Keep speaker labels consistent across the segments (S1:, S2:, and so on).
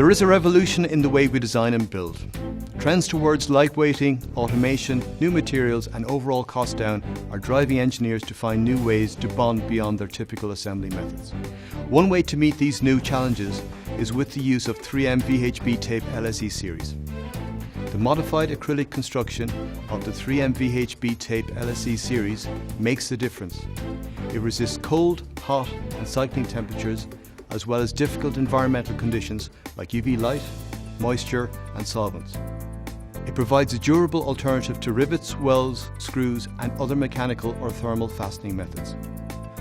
S1: There is a revolution in the way we design and build. Trends towards lightweighting, automation, new materials and overall cost down are driving engineers to find new ways to bond beyond their typical assembly methods. One way to meet these new challenges is with the use of 3M VHB Tape LSE series. The modified acrylic construction of the 3M VHB Tape LSE series makes the difference. It resists cold, hot and cycling temperatures as well as difficult environmental conditions like UV light, moisture and solvents. It provides a durable alternative to rivets, welds, screws and other mechanical or thermal fastening methods.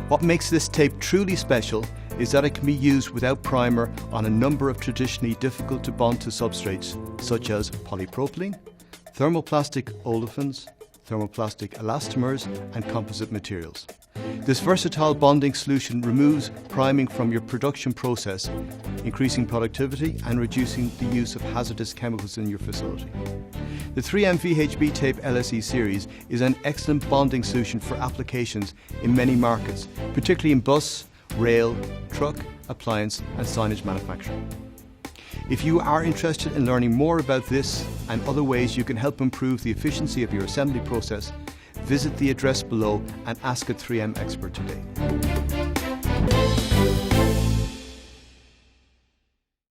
S1: What makes this tape truly special is that it can be used without primer on a number of traditionally difficult to bond to substrates such as polypropylene, thermoplastic olefins, thermoplastic elastomers and composite materials. This versatile bonding solution removes priming from your production process, increasing productivity and reducing the use of hazardous chemicals in your facility. The 3M VHB Tape LSE series is an excellent bonding solution for applications in many markets, particularly in bus, rail, truck, appliance and signage manufacturing. If you are interested in learning more about this and other ways you can help improve the efficiency of your assembly process, visit the address below and ask a 3M expert today.